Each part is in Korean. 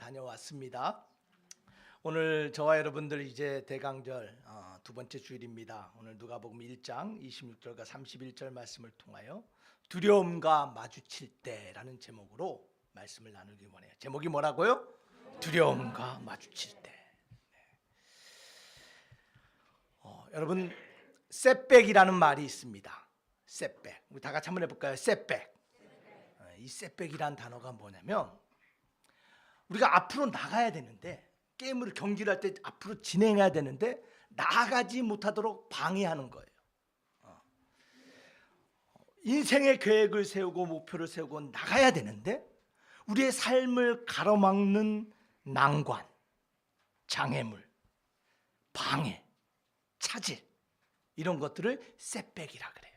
다녀왔습니다. 오늘 저와 여러분들 이제 대강절 두 번째 주일입니다. 오늘 누가복음 1장 26절과 31절 말씀을 통하여 두려움과 마주칠 때라는 제목으로 말씀을 나누기 원해요. 제목이 뭐라고요? 두려움과 마주칠 때. 여러분, 셋백이라는 말이 있습니다. 셋백. 우리 다 같이 한번 해볼까요? 셋백. 이 셋백이라는 단어가 뭐냐면 우리가 앞으로 나가야 되는데, 게임을 경기를 할 때 앞으로 진행해야 되는데 나아가지 못하도록 방해하는 거예요. 인생의 계획을 세우고 목표를 세우고 나가야 되는데 우리의 삶을 가로막는 난관, 장애물, 방해, 차질, 이런 것들을 셋백이라 그래요.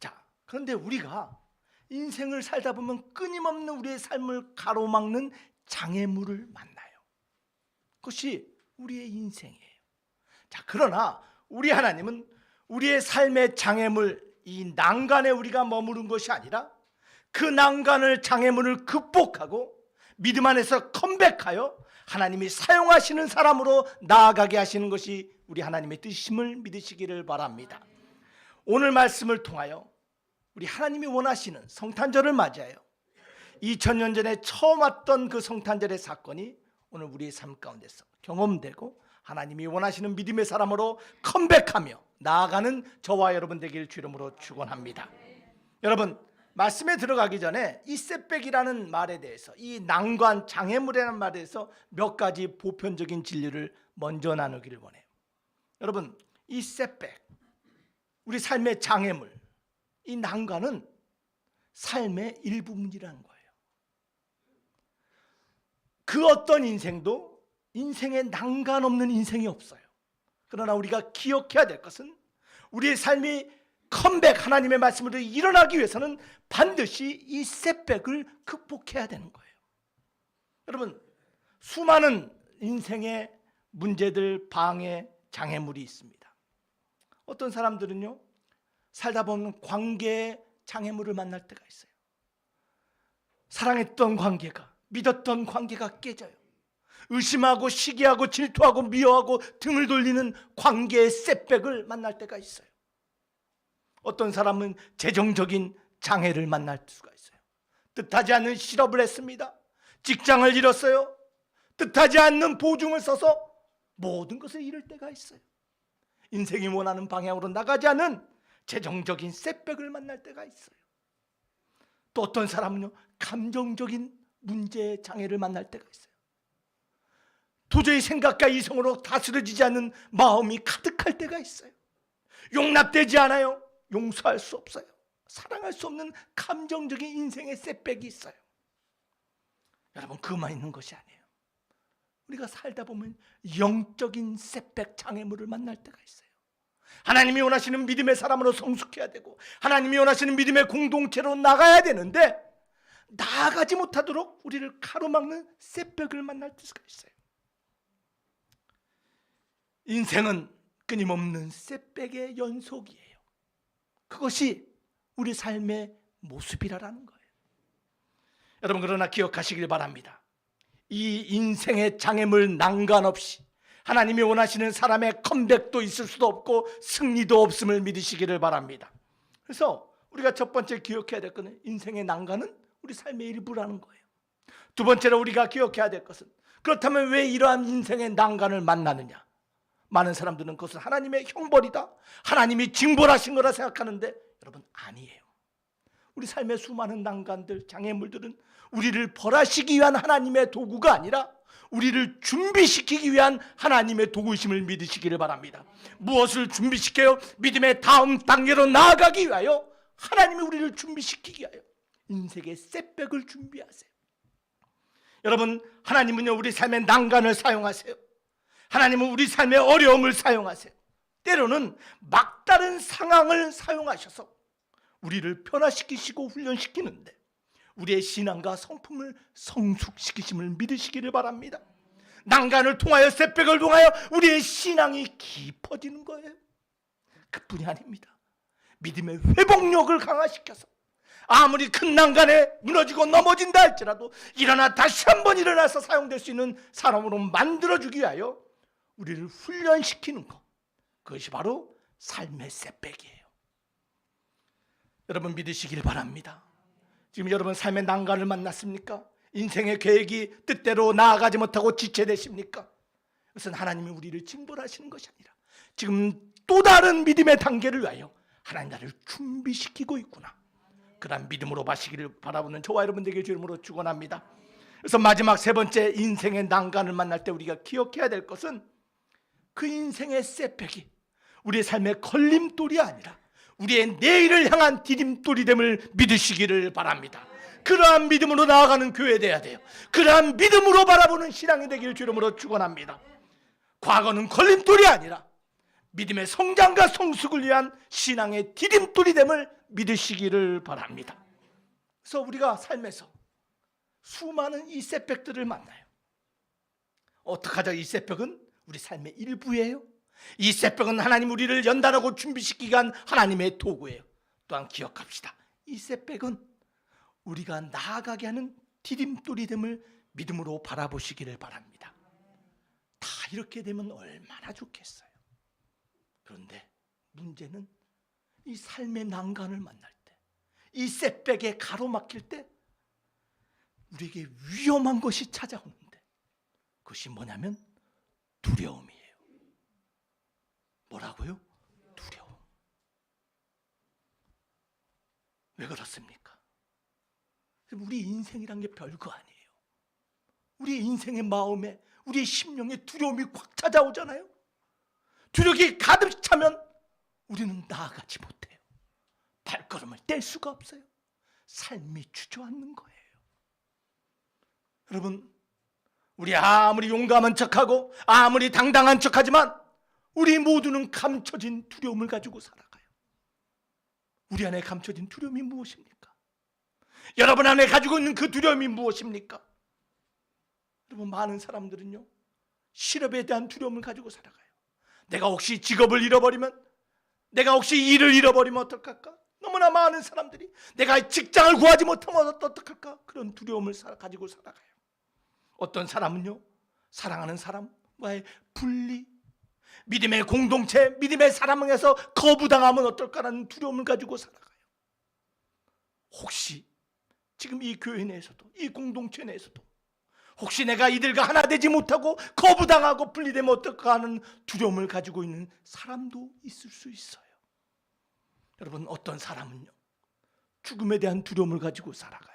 자, 그런데 우리가 인생을 살다 보면 끊임없는 우리의 삶을 가로막는 장애물을 만나요. 그것이 우리의 인생이에요. 자, 그러나 우리 하나님은 우리의 삶의 장애물, 이 난간에 우리가 머무른 것이 아니라 그 난간을, 장애물을 극복하고 믿음 안에서 컴백하여 하나님이 사용하시는 사람으로 나아가게 하시는 것이 우리 하나님의 뜻임을 믿으시기를 바랍니다. 오늘 말씀을 통하여 우리 하나님이 원하시는 성탄절을 맞이하여 2000년 전에 처음 왔던 그 성탄절의 사건이 오늘 우리의 삶 가운데서 경험되고 하나님이 원하시는 믿음의 사람으로 컴백하며 나아가는 저와 여러분 되길 주 이름으로 축원합니다. 여러분, 말씀에 들어가기 전에 이 셋백이라는 말에 대해서, 이 난관, 장애물이라는 말에 대해서 몇 가지 보편적인 진리를 먼저 나누기를 원해요. 여러분, 이 셋백, 우리 삶의 장애물, 이 난관은 삶의 일부분이라는 거예요. 그 어떤 인생도 인생에 난간 없는 인생이 없어요. 그러나 우리가 기억해야 될 것은 우리의 삶이 컴백, 하나님의 말씀으로 일어나기 위해서는 반드시 이 셋백을 극복해야 되는 거예요. 여러분, 수많은 인생의 문제들, 방해, 장애물이 있습니다. 어떤 사람들은요, 살다 보면 관계의 장애물을 만날 때가 있어요. 사랑했던 관계가, 믿었던 관계가 깨져요. 의심하고 시기하고 질투하고 미워하고 등을 돌리는 관계의 셋백을 만날 때가 있어요. 어떤 사람은 재정적인 장애를 만날 수가 있어요. 뜻하지 않는 실업을 했습니다. 직장을 잃었어요. 뜻하지 않는 보증을 써서 모든 것을 잃을 때가 있어요. 인생이 원하는 방향으로 나가지 않은 재정적인 셋백을 만날 때가 있어요. 또 어떤 사람은요, 감정적인 문제, 장애를 만날 때가 있어요. 도저히 생각과 이성으로 다스려지지 않는 마음이 가득할 때가 있어요. 용납되지 않아요. 용서할 수 없어요. 사랑할 수 없는 감정적인 인생의 셋백이 있어요. 여러분, 그것만 있는 것이 아니에요. 우리가 살다 보면 영적인 셋백, 장애물을 만날 때가 있어요. 하나님이 원하시는 믿음의 사람으로 성숙해야 되고 하나님이 원하시는 믿음의 공동체로 나가야 되는데 나아가지 못하도록 우리를 가로막는 셋백을 만날 수가 있어요. 인생은 끊임없는 셋백의 연속이에요. 그것이 우리 삶의 모습이라는 거예요. 여러분, 그러나 기억하시길 바랍니다. 이 인생의 장애물 난간 없이 하나님이 원하시는 사람의 컴백도 있을 수도 없고 승리도 없음을 믿으시기를 바랍니다. 그래서 우리가 첫 번째 기억해야 될 것은 인생의 난간은 우리 삶의 일부라는 거예요. 두 번째로 우리가 기억해야 될 것은, 그렇다면 왜 이러한 인생의 난간을 만나느냐? 많은 사람들은 그것은 하나님의 형벌이다, 하나님이 징벌하신 거라 생각하는데 여러분, 아니에요. 우리 삶의 수많은 난간들, 장애물들은 우리를 벌하시기 위한 하나님의 도구가 아니라 우리를 준비시키기 위한 하나님의 도구심을 믿으시기를 바랍니다. 무엇을 준비시켜요? 믿음의 다음 단계로 나아가기 위하여 하나님이 우리를 준비시키기 위하여 인생의 셋백을 준비하세요. 여러분, 하나님은요, 우리 삶의 난간을 사용하세요. 하나님은 우리 삶의 어려움을 사용하세요. 때로는 막다른 상황을 사용하셔서 우리를 변화시키시고 훈련시키는데 우리의 신앙과 성품을 성숙시키심을 믿으시기를 바랍니다. 난간을 통하여, 셋백을 통하여 우리의 신앙이 깊어지는 거예요. 그뿐이 아닙니다. 믿음의 회복력을 강화시켜서 아무리 큰 난간에 무너지고 넘어진다 할지라도 일어나 다시 한번 일어나서 사용될 수 있는 사람으로 만들어주기 위하여 우리를 훈련시키는 것, 그것이 바로 삶의 셋백이에요. 여러분 믿으시길 바랍니다. 지금 여러분 삶의 난간을 만났습니까? 인생의 계획이 뜻대로 나아가지 못하고 지체되십니까? 그것은 하나님이 우리를 징벌하시는 것이 아니라 지금 또 다른 믿음의 단계를 위하여 하나님 나를 준비시키고 있구나, 그런 믿음으로 마시기를 바라보는 저와 여러분들에게 주님으로 축원합니다. 그래서 마지막 세 번째, 인생의 난간을 만날 때 우리가 기억해야 될 것은 그 인생의 셋백이 우리의 삶의 걸림돌이 아니라 우리의 내일을 향한 디딤돌이 됨을 믿으시기를 바랍니다. 그러한 믿음으로 나아가는 교회 되어야 돼요. 그러한 믿음으로 바라보는 신앙이 되기를 주님으로 축원합니다. 과거는 걸림돌이 아니라 믿음의 성장과 성숙을 위한 신앙의 디딤돌이 됨을 믿으시기를 바랍니다. 그래서 우리가 삶에서 수많은 이 셋백들을 만나요. 어떻게 하자? 이 셋백은 우리 삶의 일부예요. 이 셋백은 하나님 우리를 연단하고 준비시키기 위한 하나님의 도구예요. 또한 기억합시다. 이 셋백은 우리가 나아가게 하는 디딤돌이 됨을 믿음으로 바라보시기를 바랍니다. 다 이렇게 되면 얼마나 좋겠어요. 그런데 문제는 이 삶의 난간을 만날 때, 이 셋백에 가로막힐 때 우리에게 위험한 것이 찾아오는데, 그것이 뭐냐면 두려움이에요. 뭐라고요? 두려움. 왜 그렇습니까? 우리 인생이란 게 별거 아니에요. 우리 인생의 마음에, 우리 심령에 두려움이 꽉 찾아오잖아요. 두려움이 가득 차면 우리는 나아가지 못해요. 발걸음을 뗄 수가 없어요. 삶이 주저앉는 거예요. 여러분, 우리 아무리 용감한 척하고 아무리 당당한 척하지만 우리 모두는 감춰진 두려움을 가지고 살아가요. 우리 안에 감춰진 두려움이 무엇입니까? 여러분 안에 가지고 있는 그 두려움이 무엇입니까? 여러분, 많은 사람들은요, 실업에 대한 두려움을 가지고 살아가요. 내가 혹시 직업을 잃어버리면, 내가 혹시 일을 잃어버리면 어떡할까? 너무나 많은 사람들이 내가 직장을 구하지 못하면 어떡할까? 그런 두려움을 가지고 살아가요. 어떤 사람은요, 사랑하는 사람과의 분리, 믿음의 공동체, 믿음의 사랑에서 거부당하면 어떨까라는 두려움을 가지고 살아가요. 혹시 지금 이 교회 내에서도, 이 공동체 내에서도 혹시 내가 이들과 하나 되지 못하고 거부당하고 분리되면 어떨까 하는 두려움을 가지고 있는 사람도 있을 수 있어요. 여러분, 어떤 사람은요, 죽음에 대한 두려움을 가지고 살아가요.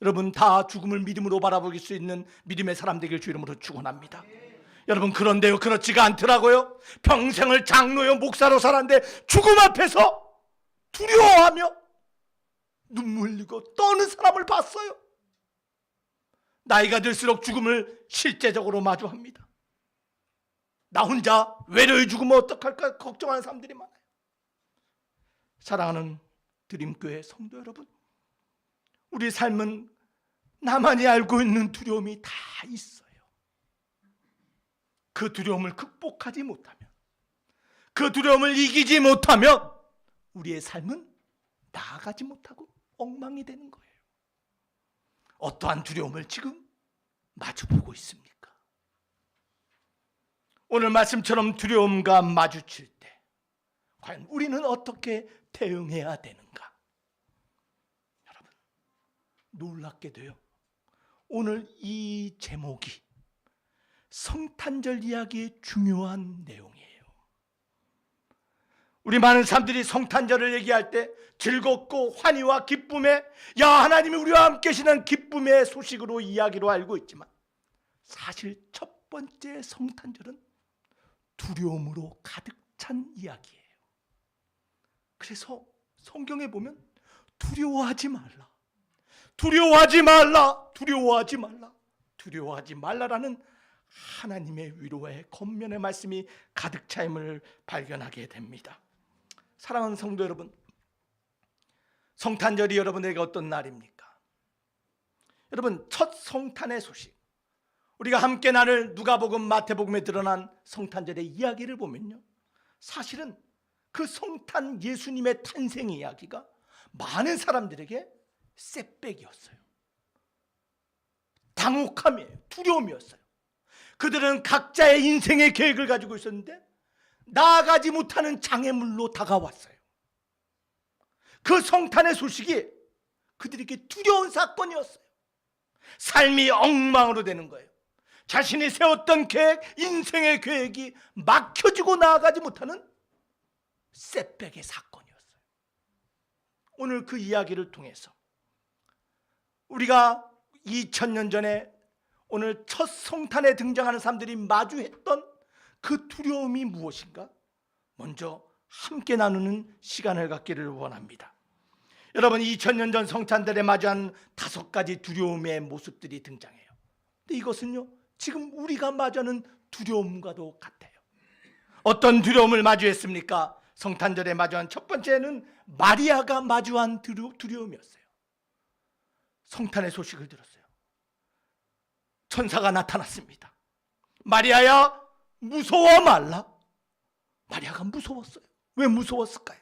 여러분, 다 죽음을 믿음으로 바라볼 수 있는 믿음의 사람 되길 주 이름으로 축원합니다. 여러분, 그런데요, 그렇지가 않더라고요. 평생을 장로요 목사로 살았는데 죽음 앞에서 두려워하며 눈물 흘리고 떠는 사람을 봤어요. 나이가 들수록 죽음을 실제적으로 마주합니다. 나 혼자 외로이 죽으면 어떡할까 걱정하는 사람들이 많아요. 사랑하는 드림교회 성도 여러분, 우리 삶은 나만이 알고 있는 두려움이 다 있어요. 그 두려움을 극복하지 못하면, 그 두려움을 이기지 못하면 우리의 삶은 나아가지 못하고 엉망이 되는 거예요. 어떠한 두려움을 지금 마주보고 있습니까? 오늘 말씀처럼 두려움과 마주칠 때 과연 우리는 어떻게 대응해야 되는가? 여러분, 놀랍게도요, 오늘 이 제목이 성탄절 이야기의 중요한 내용이에요. 우리 많은 사람들이 성탄절을 얘기할 때 즐겁고 환희와 기쁨에, 야, 하나님이 우리와 함께 계시는 기쁨의 소식으로 이야기로 알고 있지만, 사실 첫 번째 성탄절은 두려움으로 가득 찬 이야기예요. 그래서 성경에 보면 두려워하지 말라, 두려워하지 말라, 두려워하지 말라, 두려워하지 말라라는 하나님의 위로의 권면의 말씀이 가득 차임을 발견하게 됩니다. 사랑하는 성도 여러분, 성탄절이 여러분에게 어떤 날입니까? 여러분, 첫 성탄의 소식, 우리가 함께 나눌 누가복음, 마태복음에 드러난 성탄절의 이야기를 보면요, 사실은 그 성탄 예수님의 탄생 이야기가 많은 사람들에게 셋백이었어요. 당혹함이에요. 두려움이었어요. 그들은 각자의 인생의 계획을 가지고 있었는데 나아가지 못하는 장애물로 다가왔어요. 그 성탄의 소식이 그들에게 두려운 사건이었어요. 삶이 엉망으로 되는 거예요. 자신이 세웠던 계획, 인생의 계획이 막혀지고 나아가지 못하는 셋백의 사건이었어요. 오늘 그 이야기를 통해서 우리가 2000년 전에 오늘 첫 성탄에 등장하는 사람들이 마주했던 그 두려움이 무엇인가? 먼저 함께 나누는 시간을 갖기를 원합니다. 여러분, 2000년 전 성탄절에 마주한 5가지 두려움의 모습들이 등장해요. 근데 이것은요, 지금 우리가 마주하는 두려움과도 같아요. 어떤 두려움을 마주했습니까? 성탄절에 마주한 첫 번째는 마리아가 마주한 두려움이었어요. 성탄의 소식을 들었어요. 천사가 나타났습니다. 마리아야, 무서워 말라. 마리아가 무서웠어요. 왜 무서웠을까요?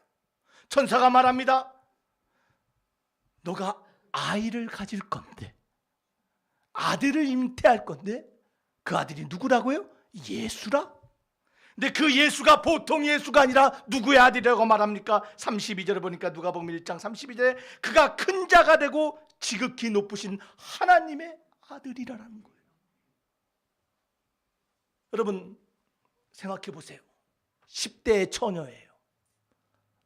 천사가 말합니다. 너가 아이를 가질 건데, 아들을 잉태할 건데, 그 아들이 누구라고요? 예수라. 근데 그 예수가 보통 예수가 아니라 누구의 아들이라고 말합니까? 32절에 보니까 누가복음 1장 32절에 그가 큰 자가 되고 지극히 높으신 하나님의 아들이라는 거예요. 여러분, 생각해 보세요. 10대의 처녀예요.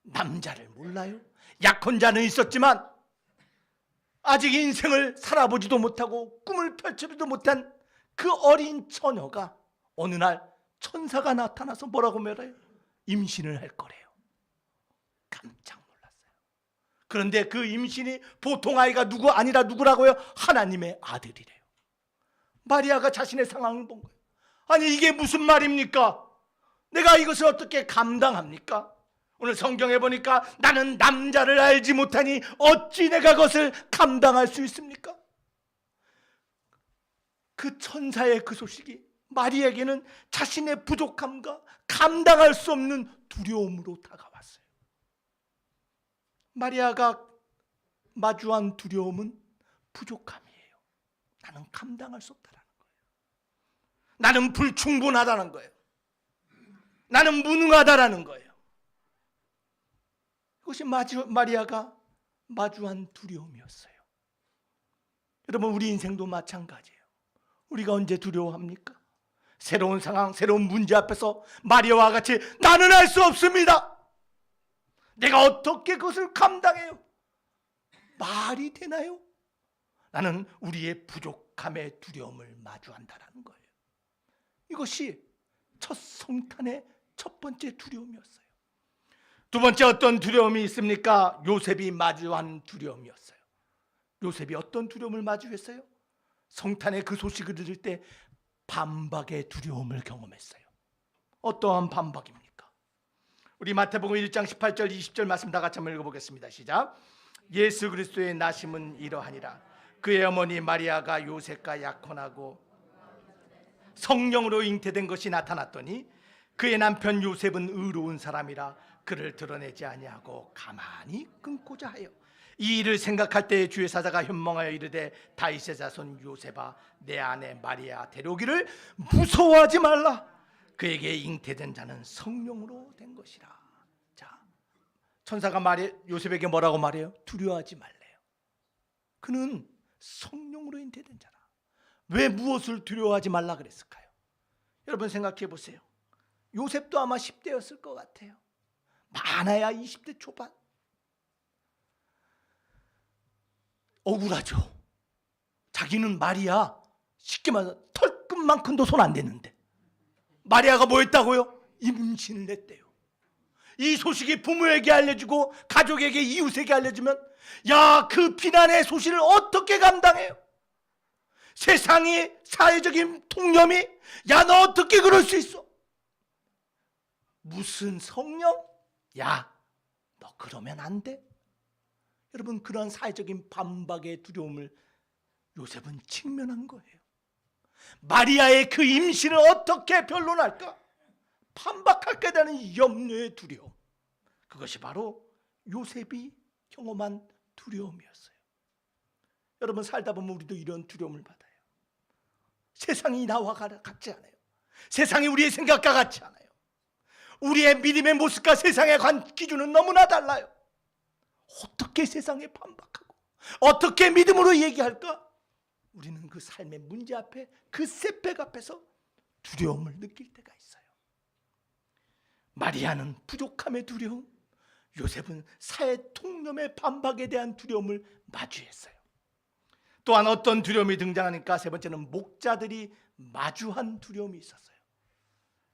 남자를 몰라요. 약혼자는 있었지만 아직 인생을 살아보지도 못하고 꿈을 펼치지도 못한 그 어린 처녀가 어느 날 천사가 나타나서 뭐라고 말해요? 임신을 할 거래요. 깜짝 놀랐어요. 그런데 그 임신이 보통 아이가 누구 아니라 누구라고요? 하나님의 아들이래요. 마리아가 자신의 상황을 본 거예요. 아니, 이게 무슨 말입니까? 내가 이것을 어떻게 감당합니까? 오늘 성경에 보니까 나는 남자를 알지 못하니 어찌 내가 그것을 감당할 수 있습니까? 그 천사의 그 소식이 마리아에게는 자신의 부족함과 감당할 수 없는 두려움으로 다가왔어요. 마리아가 마주한 두려움은 부족함이에요. 나는 감당할 수 없다는 거예요. 나는 불충분하다는 거예요. 나는 무능하다라는 거예요. 그것이 마리아가 마주한 두려움이었어요. 여러분, 우리 인생도 마찬가지예요. 우리가 언제 두려워합니까? 새로운 상황, 새로운 문제 앞에서 마리아와 같이 나는 할 수 없습니다. 내가 어떻게 그것을 감당해요? 말이 되나요? 나는 우리의 부족함의 두려움을 마주한다는 거예요. 이것이 첫 성탄의 첫 번째 두려움이었어요. 두 번째 어떤 두려움이 있습니까? 요셉이 마주한 두려움이었어요. 요셉이 어떤 두려움을 마주했어요? 성탄의 그 소식을 들을 때 반박의 두려움을 경험했어요. 어떠한 반박입니까? 우리 마태복음 1장 18절 20절 말씀 다 같이 한번 읽어보겠습니다. 시작. 예수 그리스도의 나심은 이러하니라. 그의 어머니 마리아가 요셉과 약혼하고 성령으로 잉태된 것이 나타났더니 그의 남편 요셉은 의로운 사람이라 그를 드러내지 아니하고 가만히 끊고자 하여 이 일을 생각할 때에 주의 사자가 현몽하여 이르되 다윗의 자손 요셉아, 내 아내 마리아 데려오기를 무서워하지 말라. 그에게 잉태된 자는 성령으로 된 것이라. 자, 천사가 요셉에게 뭐라고 말해요? 두려워하지 말래요. 그는 성령으로 잉태된 자라. 왜 무엇을 두려워하지 말라 그랬을까요? 여러분 생각해 보세요. 요셉도 아마 10대였을 것 같아요. 많아야 20대 초반. 억울하죠. 자기는 마리아 쉽게 말해서 털끝만큼도 손 안 대는데 마리아가 뭐 했다고요? 임신을 했대요. 이 소식이 부모에게 알려지고 가족에게, 이웃에게 알려지면 야, 그 비난의 소식을 어떻게 감당해요? 세상이, 사회적인 통념이 야, 너 어떻게 그럴 수 있어? 무슨 성령? 야, 너 그러면 안 돼. 여러분, 그런 사회적인 반박의 두려움을 요셉은 직면한 거예요. 마리아의 그 임신을 어떻게 변론할까? 반박할까 되는 염려의 두려움. 그것이 바로 요셉이 경험한 두려움이었어요. 여러분, 살다 보면 우리도 이런 두려움을 받아요. 세상이 나와 같지 않아요. 세상이 우리의 생각과 같지 않아요. 우리의 믿음의 모습과 세상의 기준은 너무나 달라요. 어떻게 세상에 반박하고 어떻게 믿음으로 얘기할까? 우리는 그 삶의 문제 앞에, 그 setback 앞에서 두려움을 느낄 때가 있어요. 마리아는 부족함의 두려움, 요셉은 사회 통념의 반박에 대한 두려움을 마주했어요. 또한 어떤 두려움이 등장하니까 세 번째는 목자들이 마주한 두려움이 있었어요.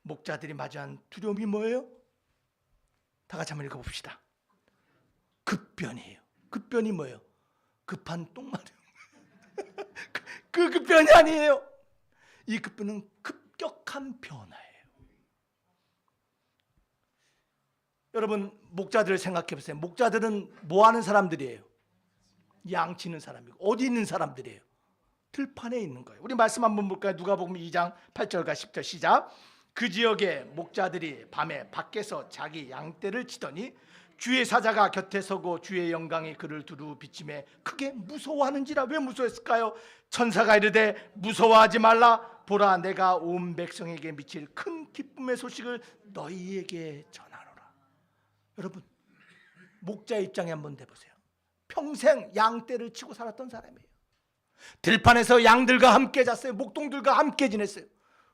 목자들이 마주한 두려움이 뭐예요? 다 같이 한번 읽어봅시다. 급변이에요. 급변이 뭐예요? 급한 똥마려. 그 급변이 아니에요. 이 급변은 급격한 변화예요. 여러분, 목자들을 생각해 보세요. 목자들은 뭐 하는 사람들이에요? 양 치는 사람이고. 어디 있는 사람들이에요? 들판에 있는 거예요. 우리 말씀 한번 볼까요? 누가복음 2장 8절과 10절 시작. 그 지역의 목자들이 밤에 밖에서 자기 양떼를 치더니 주의 사자가 곁에 서고 주의 영광이 그를 두루 비치매 크게 무서워하는지라. 왜 무서워했을까요? 천사가 이르되 무서워하지 말라. 보라, 내가 온 백성에게 미칠 큰 기쁨의 소식을 너희에게 전하노라. 여러분, 목자 입장에 한번 대보세요. 평생 양떼를 치고 살았던 사람이에요. 들판에서 양들과 함께 잤어요. 목동들과 함께 지냈어요.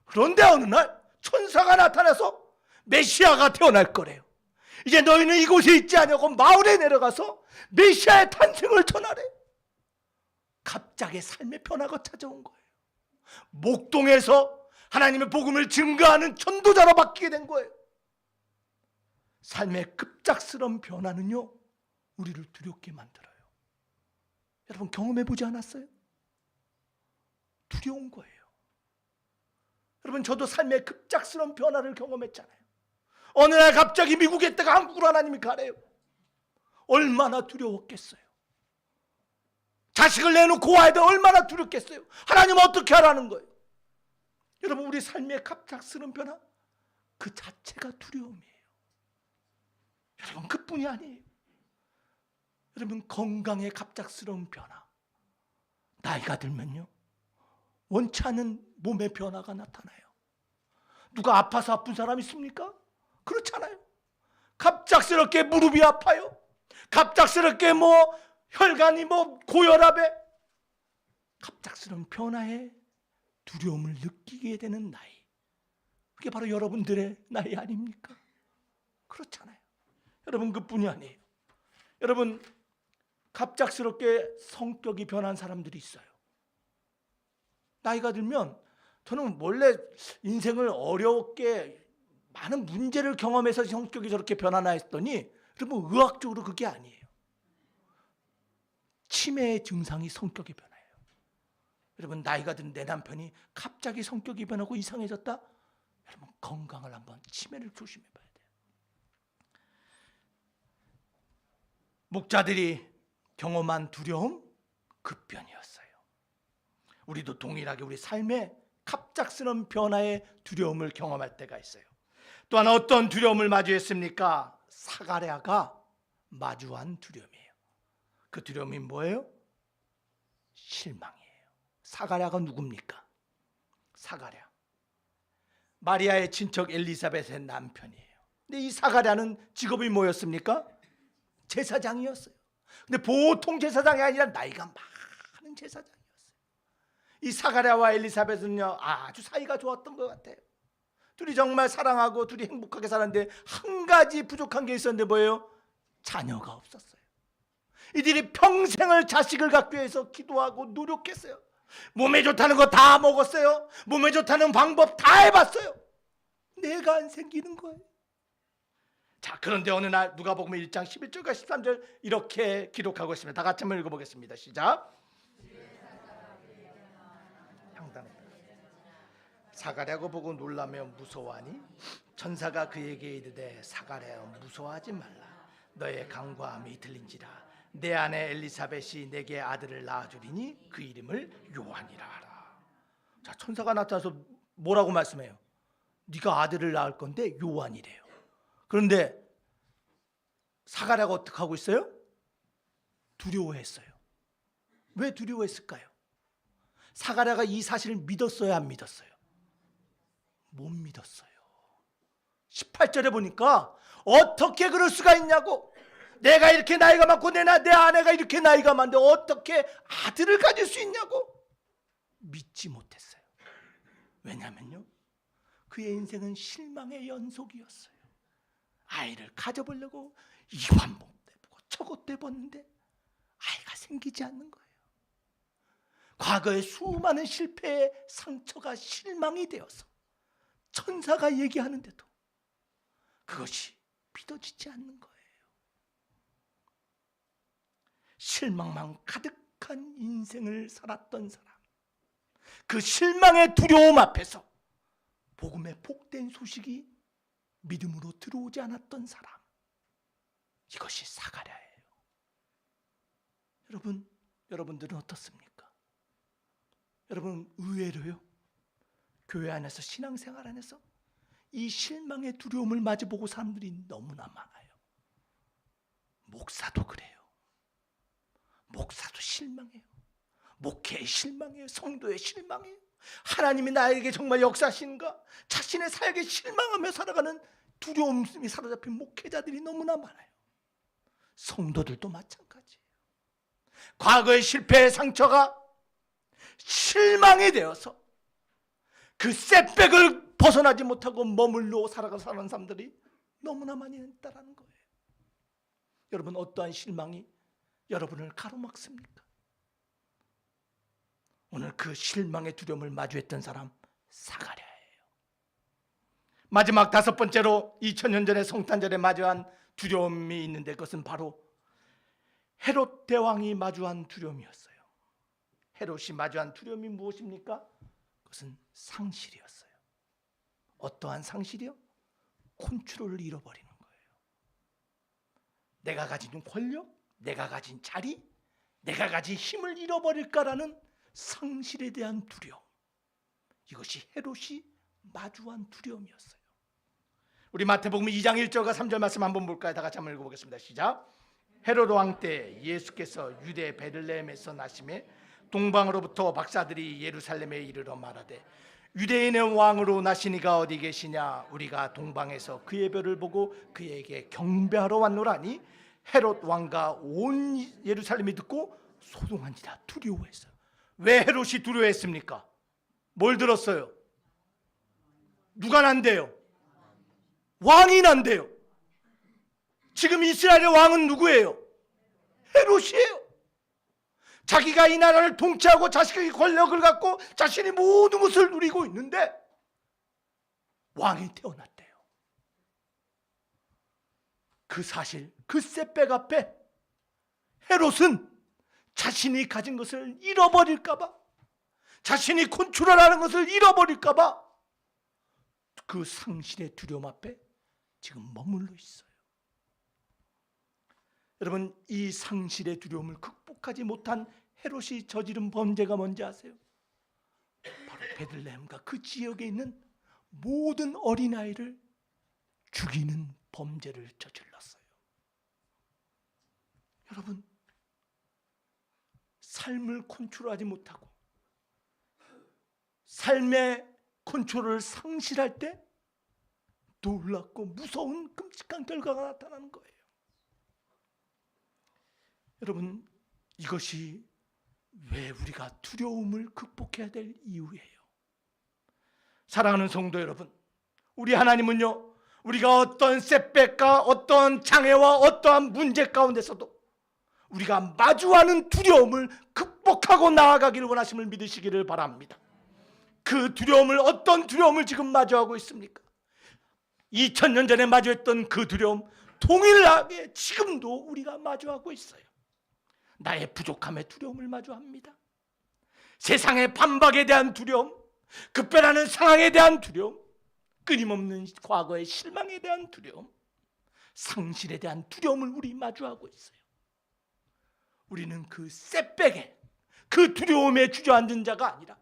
그런데 어느 날 천사가 나타나서 메시아가 태어날 거래요. 이제 너희는 이곳에 있지 않냐고 마을에 내려가서 메시아의 탄생을 전하래. 갑자기 삶의 변화가 찾아온 거예요. 목동에서 하나님의 복음을 증거하는 전도자로 바뀌게 된 거예요. 삶의 급작스러운 변화는요, 우리를 두렵게 만들어요. 여러분, 경험해 보지 않았어요? 두려운 거예요. 여러분, 저도 삶의 급작스러운 변화를 경험했잖아요. 어느 날 갑자기 미국에 있다가 한국으로 하나님이 가래요. 얼마나 두려웠겠어요. 자식을 내놓고 와야 돼. 얼마나 두렵겠어요. 하나님 어떻게 하라는 거예요? 여러분, 우리 삶의 갑작스러운 변화, 그 자체가 두려움이에요. 여러분, 그뿐이 아니에요. 여러분, 건강의 갑작스러운 변화, 나이가 들면요, 원치 않은 몸의 변화가 나타나요. 누가 아파서 아픈 사람 있습니까? 그렇잖아요. 갑작스럽게 무릎이 아파요. 갑작스럽게 혈관이 고혈압에, 갑작스러운 변화에 두려움을 느끼게 되는 나이, 그게 바로 여러분들의 나이 아닙니까? 그렇잖아요. 여러분, 그뿐이 아니에요. 여러분, 갑작스럽게 성격이 변한 사람들이 있어요. 나이가 들면, 저는 원래 인생을 어렵게 많은 문제를 경험해서 성격이 저렇게 변하나 했더니, 여러분, 의학적으로 그게 아니에요. 치매의 증상이 성격이 변해요. 여러분, 나이가 든 내 남편이 갑자기 성격이 변하고 이상해졌다? 여러분, 건강을 한번, 치매를 조심해 봐야 돼요. 목자들이 경험한 두려움, 급변이었어요. 우리도 동일하게 우리 삶의 갑작스러운 변화의 두려움을 경험할 때가 있어요. 또한 어떤 두려움을 마주했습니까? 사가랴가 마주한 두려움이에요. 그 두려움이 뭐예요? 실망이에요. 사가랴가 누굽니까? 사가랴, 마리아의 친척 엘리사벳의 남편이에요. 근데 이 사가랴는 직업이 뭐였습니까? 제사장이었어요. 근데 보통 제사장이 아니라 나이가 많은 제사장이었어요. 이 사가랴와 엘리사벳은요, 아주 사이가 좋았던 것 같아요. 둘이 정말 사랑하고 둘이 행복하게 살았는데, 한 가지 부족한 게 있었는데 뭐예요? 자녀가 없었어요. 이들이 평생을 자식을 갖기 위해서 기도하고 노력했어요. 몸에 좋다는 거 다 먹었어요. 몸에 좋다는 방법 다 해봤어요. 내가 안 생기는 거예요. 자, 그런데 어느 날 누가복음 1장 11절과 13절 이렇게 기록하고 있습니다. 다 같이 한번 읽어보겠습니다. 시작. 사가랴고 보고 놀라며 무서워하니 천사가 그에게 이르되 사가랴여 무서워하지 말라. 너의 간구함이 들린지라. 내 아내 엘리사벳이 내게 아들을 낳아주리니 그 이름을 요한이라 하라. 자, 천사가 나타나서 뭐라고 말씀해요? 네가 아들을 낳을 건데 요한이래요. 그런데 사가랴가 어떻게 하고 있어요? 두려워했어요. 왜 두려워했을까요? 사가랴가 이 사실을 믿었어요, 안 믿었어요? 못 믿었어요. 18절에 보니까 어떻게 그럴 수가 있냐고. 내가 이렇게 나이가 많고 내 아내가 이렇게 나이가 많은데 어떻게 아들을 가질 수 있냐고 믿지 못했어요. 왜냐면요, 그의 인생은 실망의 연속이었어요. 아이를 가져보려고 이 환복도 해보고 저것도 해봤는데 아이가 생기지 않는 거예요. 과거의 수많은 실패의 상처가 실망이 되어서 천사가 얘기하는데도 그것이 믿어지지 않는 거예요. 실망만 가득한 인생을 살았던 사람, 그 실망의 두려움 앞에서 복음의 복된 소식이 믿음으로 들어오지 않았던 사람, 이것이 사가랴예요. 여러분들은 어떻습니까? 여러분 의외로요, 교회 안에서 신앙생활 안에서 이 실망의 두려움을 마주보고 사람들이 너무나 많아요. 목사도 그래요. 목사도 실망해요. 목회에 실망해요. 성도에 실망해요. 하나님이 나에게 정말 역사하시는가? 자신의 삶에 실망하며 살아가는 두려움이 사로잡힌 목회자들이 너무나 많아요. 성도들도 마찬가지예요. 과거의 실패의 상처가 실망이 되어서 그 셋백을 벗어나지 못하고 머물러 살아가는 사람들이 너무나 많이 있다는 거예요. 여러분, 어떠한 실망이 여러분을 가로막습니까? 오늘 그 실망의 두려움을 마주했던 사람 사가랴예요. 마지막 다섯 번째로 2000년 전에 성탄절에 마주한 두려움이 있는데 그것은 바로 헤롯 대왕이 마주한 두려움이었어요. 헤롯이 마주한 두려움이 무엇입니까? 그것은 상실이었어요. 어떠한 상실이요? 컨트롤을 잃어버리는 거예요. 내가 가진 권력, 내가 가진 자리, 내가 가진 힘을 잃어버릴까라는 상실에 대한 두려움, 이것이 헤롯이 마주한 두려움이었어요. 우리 마태복음 2장 1절과 3절 말씀 한번 볼까요? 다 같이 한번 읽어보겠습니다. 시작. 헤롯 왕 때 예수께서 유대 베들레헴에서 나심에 동방으로부터 박사들이 예루살렘에 이르러 말하되 유대인의 왕으로 나시니가 어디 계시냐? 우리가 동방에서 그의 별을 보고 그에게 경배하러 왔노라니 헤롯 왕과 온 예루살렘이 듣고 소동한지라. 두려워했어요. 왜 헤롯이 두려워했습니까? 뭘 들었어요? 누가 난대요? 왕이 난대요. 지금 이스라엘의 왕은 누구예요? 헤롯이에요. 자기가 이 나라를 통치하고 자식의 권력을 갖고 자신이 모든 것을 누리고 있는데 왕이 태어났대요. 그 사실, 그 셋백 앞에 헤롯은 자신이 가진 것을 잃어버릴까 봐, 자신이 컨트롤하는 것을 잃어버릴까 봐 그 상실의 두려움 앞에 지금 머물러 있어요. 여러분, 이 상실의 두려움을 극복하지 못한 헤롯이 저지른 범죄가 뭔지 아세요? 바로 베들레헴과 그 지역에 있는 모든 어린아이를 죽이는 범죄를 저질렀어요. 여러분, 삶을 컨트롤하지 못하고 삶의 컨트롤을 상실할 때 놀랍고 무서운 끔찍한 결과가 나타나는 거예요. 여러분, 이것이 왜 우리가 두려움을 극복해야 될 이유예요. 사랑하는 성도 여러분, 우리 하나님은요, 우리가 어떤 셋백과 어떤 장애와 어떠한 문제 가운데서도 우리가 마주하는 두려움을 극복하고 나아가기를 원하심을 믿으시기를 바랍니다. 그 두려움을, 어떤 두려움을 지금 마주하고 있습니까? 2000년 전에 마주했던 그 두려움 동일하게 지금도 우리가 마주하고 있어요. 나의 부족함의 두려움을 마주합니다. 세상의 반박에 대한 두려움, 급변하는 상황에 대한 두려움, 끊임없는 과거의 실망에 대한 두려움, 상실에 대한 두려움을 우리 마주하고 있어요. 우리는 그 셋백에, 그 두려움에 주저앉은 자가 아니라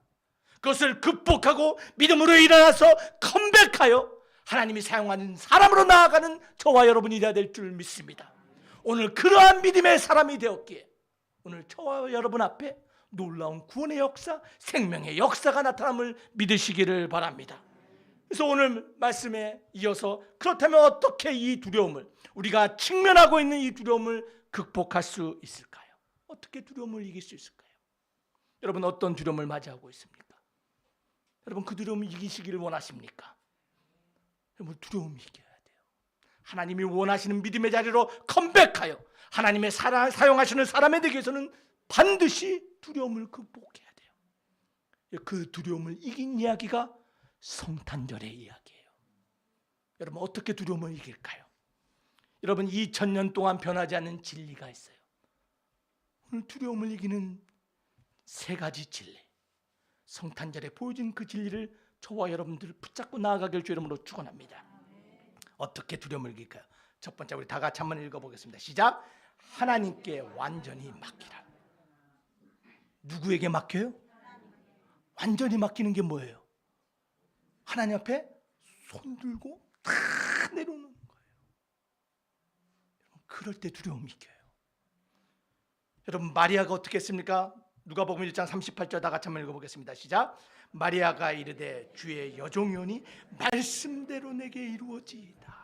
그것을 극복하고 믿음으로 일어나서 컴백하여 하나님이 사용하는 사람으로 나아가는 저와 여러분이 되어야 될 줄 믿습니다. 오늘 그러한 믿음의 사람이 되었기에 오늘 저와 여러분 앞에 놀라운 구원의 역사, 생명의 역사가 나타남을 믿으시기를 바랍니다. 그래서 오늘 말씀에 이어서 그렇다면 어떻게 이 두려움을, 우리가 직면하고 있는 이 두려움을 극복할 수 있을까요? 어떻게 두려움을 이길 수 있을까요? 여러분 어떤 두려움을 맞이하고 있습니까? 여러분 그 두려움을 이기시기를 원하십니까? 여러분 두려움을 이겨야 돼요. 하나님이 원하시는 믿음의 자리로 컴백하여 하나님의 사용하시는 사람이 되기 위해서는 반드시 두려움을 극복해야 돼요. 그 두려움을 이긴 이야기가 성탄절의 이야기예요. 여러분 어떻게 두려움을 이길까요? 여러분 2000년 동안 변하지 않는 진리가 있어요. 오늘 두려움을 이기는 세 가지 진리, 성탄절에 보여진 그 진리를 저와 여러분들 붙잡고 나아가길 주 이름으로 축원합니다. 어떻게 두려움을 이길까요? 첫 번째 우리 다 같이 한번 읽어보겠습니다. 시작. 하나님께 완전히 맡기라. 누구에게 맡겨요? 완전히 맡기는 게 뭐예요? 하나님 앞에 손 들고 다 내려놓는 거예요. 그럴 때 두려움이 이겨요. 여러분 마리아가 어떻게 했습니까? 누가복음 1장 38절 다 같이 한번 읽어보겠습니다. 시작. 마리아가 이르되 주의 여종이오니 말씀대로 내게 이루어지이다.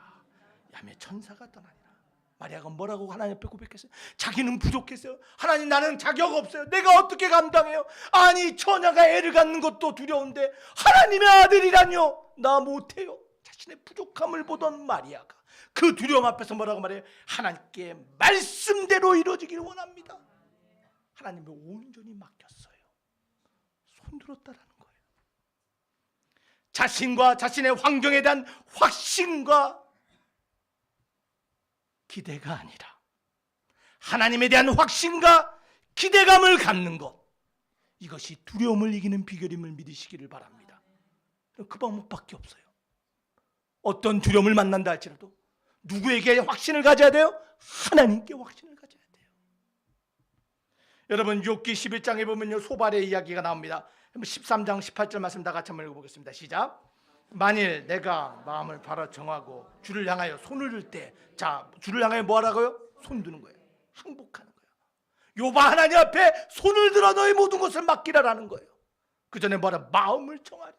야매 천사가 떠나니라. 마리아가 뭐라고 하나님 앞에 고백했어요? 자기는 부족했어요. 하나님 나는 자격 없어요. 내가 어떻게 감당해요? 아니 처녀가 애를 갖는 것도 두려운데 하나님의 아들이라뇨? 나 못해요. 자신의 부족함을 보던 마리아가 그 두려움 앞에서 뭐라고 말해요? 하나님께 말씀대로 이루어지기를 원합니다. 하나님을 온전히 맡겼어요. 손들었다라는 거예요. 자신과 자신의 환경에 대한 확신과 기대가 아니라 하나님에 대한 확신과 기대감을 갖는 것, 이것이 두려움을 이기는 비결임을 믿으시기를 바랍니다. 그 방법밖에 없어요. 어떤 두려움을 만난다 할지라도 누구에게 확신을 가져야 돼요? 하나님께 확신을 가져야 돼요. 여러분 욥기 11장에 보면요 소발의 이야기가 나옵니다. 13장 18절 말씀 다 같이 한번 읽어보겠습니다. 시작. 만일 내가 마음을 바로 정하고 주를 향하여 손을 들 때, 자 주를 향하여 뭐 하라고요? 손 드는 거예요. 항복하는 거예요. 욥아 하나님 앞에 손을 들어 너의 모든 것을 맡기라라는 거예요. 그 전에 뭐라? 마음을 정하래.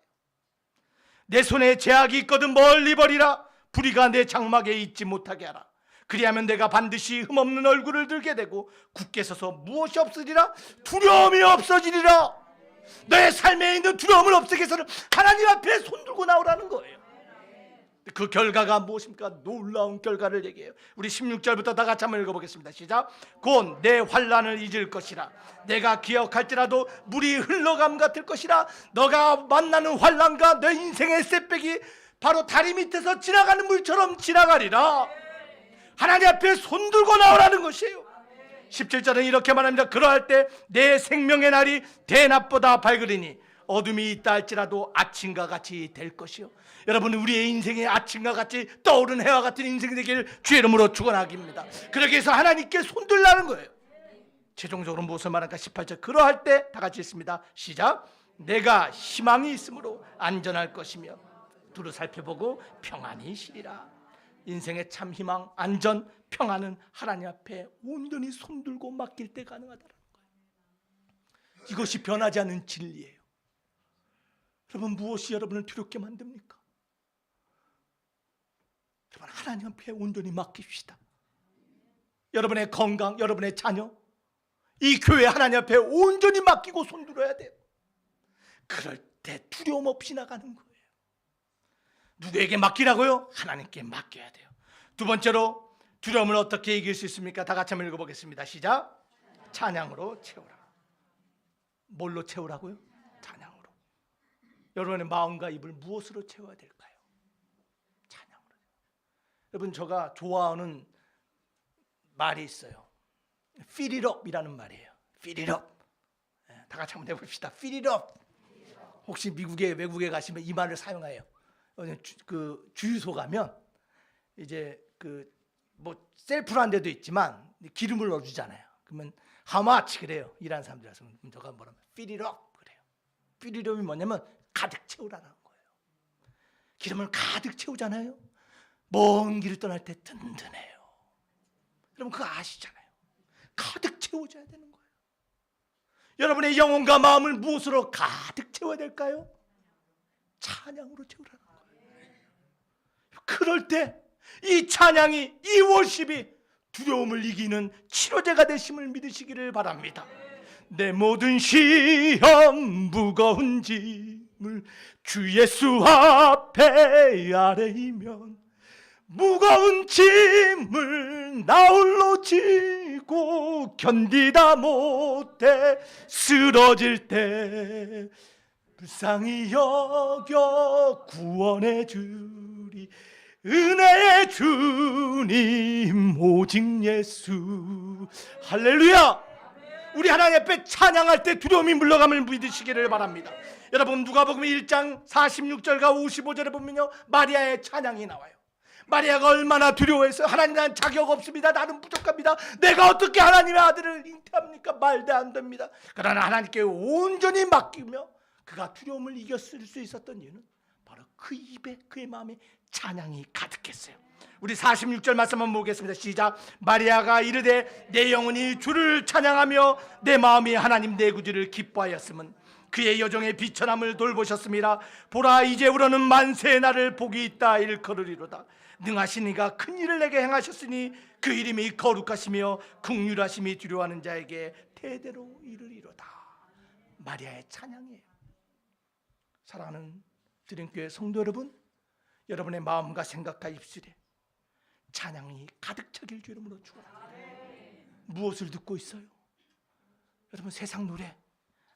내 손에 제약이 있거든 멀리 버리라. 불의가 내 장막에 있지 못하게 하라. 그리하면 내가 반드시 흠없는 얼굴을 들게 되고 굳게 서서 무엇이 없으리라? 두려움이 없어지리라. 너의 삶에 있는 두려움을 없애기 위해서는 하나님 앞에 손들고 나오라는 거예요. 그 결과가 무엇입니까? 놀라운 결과를 얘기해요. 우리 16절부터 다 같이 한번 읽어보겠습니다. 시작. 곧 내 환난을 잊을 것이라. 내가 기억할지라도 물이 흘러감 같을 것이라. 너가 만나는 환난과 내 인생의 셋백이 바로 다리 밑에서 지나가는 물처럼 지나가리라. 하나님 앞에 손들고 나오라는 것이에요. 17절은 이렇게 말합니다. 그러할 때 내 생명의 날이 대낮보다 밝으리니 어둠이 있다 할지라도 아침과 같이 될 것이요. 여러분 우리의 인생의 아침과 같이 떠오르는 해와 같은 인생이 되기를 주의 이름으로 축원하기입니다. 그러기 위해서 하나님께 손들라는 거예요. 최종적으로 무엇을 말할까? 18절 그러할 때 다 같이 읽습니다. 시작. 내가 희망이 있으므로 안전할 것이며 두루 살펴보고 평안히 쉬리라. 인생의 참 희망, 안전, 평안은 하나님 앞에 온전히 손들고 맡길 때 가능하다는 거예요. 이것이 변하지 않는 진리예요. 여러분 무엇이 여러분을 두렵게 만듭니까? 여러분 하나님 앞에 온전히 맡깁시다. 여러분의 건강, 여러분의 자녀, 이 교회 하나님 앞에 온전히 맡기고 손들어야 돼요. 그럴 때 두려움 없이 나가는 거예요. 누구에게 맡기라고요? 하나님께 맡겨야 돼요. 두 번째로 두려움을 어떻게 이길 수 있습니까? 다 같이 한번 읽어보겠습니다. 시작. 찬양으로 채우라. 뭘로 채우라고요? 찬양으로. 여러분의 마음과 입을 무엇으로 채워야 될까요? 찬양으로. 여러분 제가 좋아하는 말이 있어요. Fill it up이라는 말이에요. Fill it up. 다 같이 한번 해봅시다. Fill it up. 혹시 미국에 외국에 가시면 이 말을 사용해요. 그 주유소 가면 이제 그 뭐 셀프로 한 데도 있지만 기름을 넣어주잖아요. 그러면 how much 그래요. 일하는 사람들이라서 저가 뭐라면 fill it up 그래요. fill it up이 뭐냐면 가득 채우라는 거예요. 기름을 가득 채우잖아요. 먼 길을 떠날 때 든든해요. 여러분 그거 아시잖아요. 가득 채워줘야 되는 거예요. 여러분의 영혼과 마음을 무엇으로 가득 채워야 될까요? 찬양으로 채우라는 거예요. 그럴 때 이 찬양이, 이 월십이 두려움을 이기는 치료제가 되심을 믿으시기를 바랍니다. 내 모든 시험 무거운 짐을 주 예수 앞에 아뢰이면 무거운 짐을 나 홀로 지고 견디다 못해 쓰러질 때 불쌍히 여겨 구원해 주리 은혜의 주님 오직 예수. 할렐루야. 우리 하나님 앞에 찬양할 때 두려움이 물러감을 믿으시기를 바랍니다. 여러분 누가복음 1장 46절과 55절에 보면요, 마리아의 찬양이 나와요. 마리아가 얼마나 두려워해서 하나님 난 자격 없습니다. 나는 부족합니다. 내가 어떻게 하나님의 아들을 잉태합니까? 말도 안 됩니다. 그러나 하나님께 온전히 맡기며 그가 두려움을 이겼을 수 있었던 이유는 바로 그 입에, 그의 마음에 찬양이 가득했어요. 우리 46절 말씀 한번 보겠습니다. 시작. 마리아가 이르되 내 영혼이 주를 찬양하며 내 마음이 하나님 내 구주를 기뻐하였음은 그의 여종의 비천함을 돌보셨습니다. 보라 이제 우러는 만세의 날을 복이 있다 일컬으리로다. 능하신 이가 큰 일을 내게 행하셨으니 그 이름이 거룩하시며 긍휼하심이 두려워하는 자에게 대대로 이르리로다. 마리아의 찬양이에요. 사랑하는 드림교회 성도 여러분, 여러분의 마음과 생각과 입술에 찬양이 가득 차길 주 이름으로 축원합니다. 무엇을 듣고 있어요? 여러분 세상 노래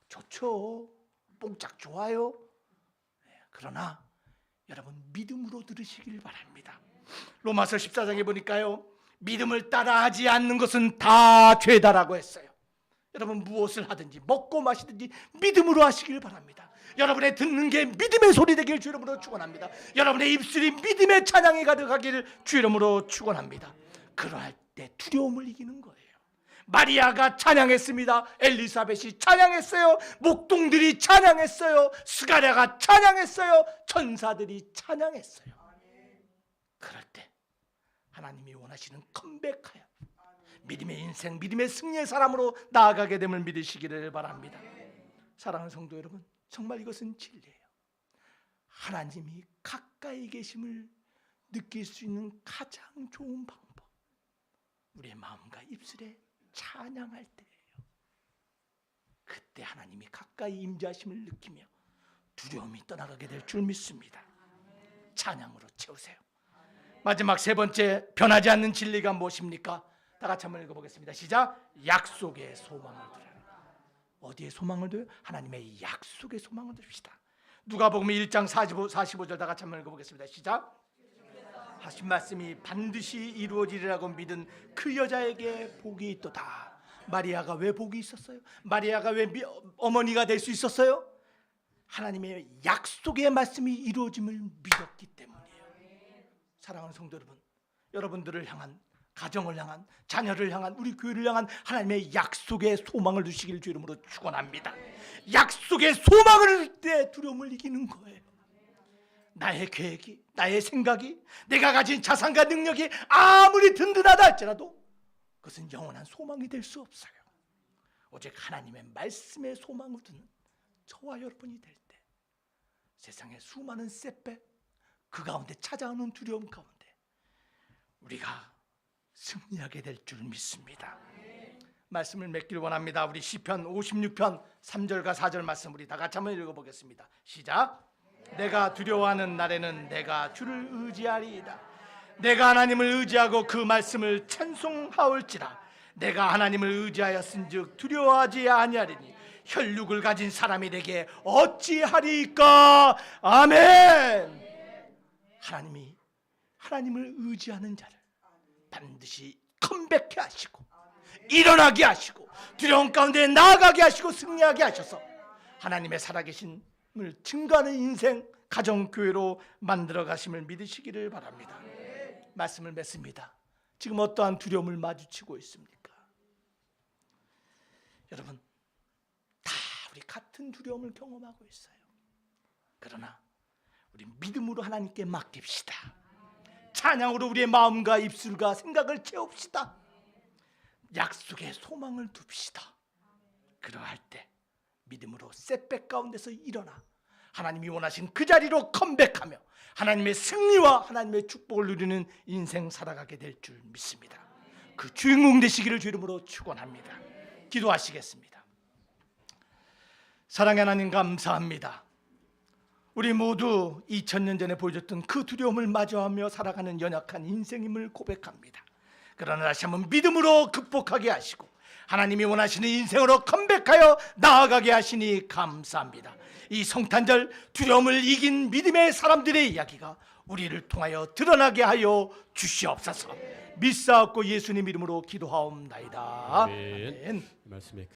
좋죠. 뽕짝 좋아요. 그러나 여러분 믿음으로 들으시길 바랍니다. 로마서 14장에 보니까요, 믿음을 따라하지 않는 것은 다 죄다라고 했어요. 여러분 무엇을 하든지 먹고 마시든지 믿음으로 하시길 바랍니다. 여러분의 듣는 게 믿음의 소리 되길 주 이름으로 축원합니다. 여러분의 입술이 믿음의 찬양이 가득하기를 주 이름으로 축원합니다. 그러할 때 두려움을 이기는 거예요. 마리아가 찬양했습니다. 엘리사벳이 찬양했어요. 목동들이 찬양했어요. 스가랴가 찬양했어요. 천사들이 찬양했어요. 그럴 때 하나님이 원하시는 컴백하여 믿음의 인생, 믿음의 승리의 사람으로 나아가게 됨을 믿으시기를 바랍니다. 사랑하는 성도 여러분, 정말 이것은 진리예요. 하나님이 가까이 계심을 느낄 수 있는 가장 좋은 방법, 우리의 마음과 입술에 찬양할 때예요. 그때 하나님이 가까이 임재하심을 느끼며 두려움이 떠나가게 될 줄 믿습니다. 찬양으로 채우세요. 마지막 세 번째, 변하지 않는 진리가 무엇입니까? 다 같이 한번 읽어보겠습니다. 시작. 약속의 소망을 두라. 어디에 소망을 둬요? 하나님의 약속의 소망을 둡시다. 누가복음 1장 45절 다 같이 한번 읽어보겠습니다. 시작. 하신 말씀이 반드시 이루어지리라고 믿은 그 여자에게 복이 있도다. 마리아가 왜 복이 있었어요? 마리아가 왜 어머니가 될 수 있었어요? 하나님의 약속의 말씀이 이루어짐을 믿었기 때문이에요. 사랑하는 성도 여러분, 여러분들을 향한, 가정을 향한, 자녀를 향한, 우리 교회를 향한 하나님의 약속의 소망을 두시길 주 이름으로 축원합니다. 약속의 소망을 둘 때 두려움을 이기는 거예요. 나의 계획이, 나의 생각이, 내가 가진 자산과 능력이 아무리 든든하다 할지라도 그것은 영원한 소망이 될 수 없어요. 오직 하나님의 말씀의 소망을 두는 저와 여러분이 될 때 세상의 수많은 셋백, 그 가운데 찾아오는 두려움 가운데 우리가 승리하게 될 줄 믿습니다. 말씀을 맺길 원합니다. 우리 시편 56편 3절과 4절 말씀 우리 다 같이 한번 읽어보겠습니다. 시작. 내가 두려워하는 날에는 내가 주를 의지하리이다. 내가 하나님을 의지하고 그 말씀을 찬송하올지라. 내가 하나님을 의지하였은즉 두려워하지 아니하리니 혈육을 가진 사람이 되게 어찌하리까. 아멘. 하나님을 의지하는 자를 반드시 컴백해 하시고 일어나게 하시고 두려움 가운데 나아가게 하시고 승리하게 하셔서 하나님의 살아계심을 증거하는 인생, 가정, 교회로 만들어 가심을 믿으시기를 바랍니다. 말씀을 맺습니다. 지금 어떠한 두려움을 마주치고 있습니까? 여러분 다 우리 같은 두려움을 경험하고 있어요. 그러나 우리 믿음으로 하나님께 맡깁시다. 찬양으로 우리의 마음과 입술과 생각을 채웁시다. 약속의 소망을 둡시다. 그러할 때 믿음으로 셋백 가운데서 일어나 하나님이 원하신 그 자리로 컴백하며 하나님의 승리와 하나님의 축복을 누리는 인생 살아가게 될 줄 믿습니다. 그 주인공 되시기를 주 이름으로 축원합니다. 기도하시겠습니다. 사랑의 하나님 감사합니다. 우리 모두 2000년 전에 보여줬던 그 두려움을 마주하며 살아가는 연약한 인생임을 고백합니다. 그러나 다시 한번 믿음으로 극복하게 하시고 하나님이 원하시는 인생으로 컴백하여 나아가게 하시니 감사합니다. 이 성탄절 두려움을 이긴 믿음의 사람들의 이야기가 우리를 통하여 드러나게 하여 주시옵소서. 믿사옵고 예수님 이름으로 기도하옵나이다. 아멘. 아멘. 말씀에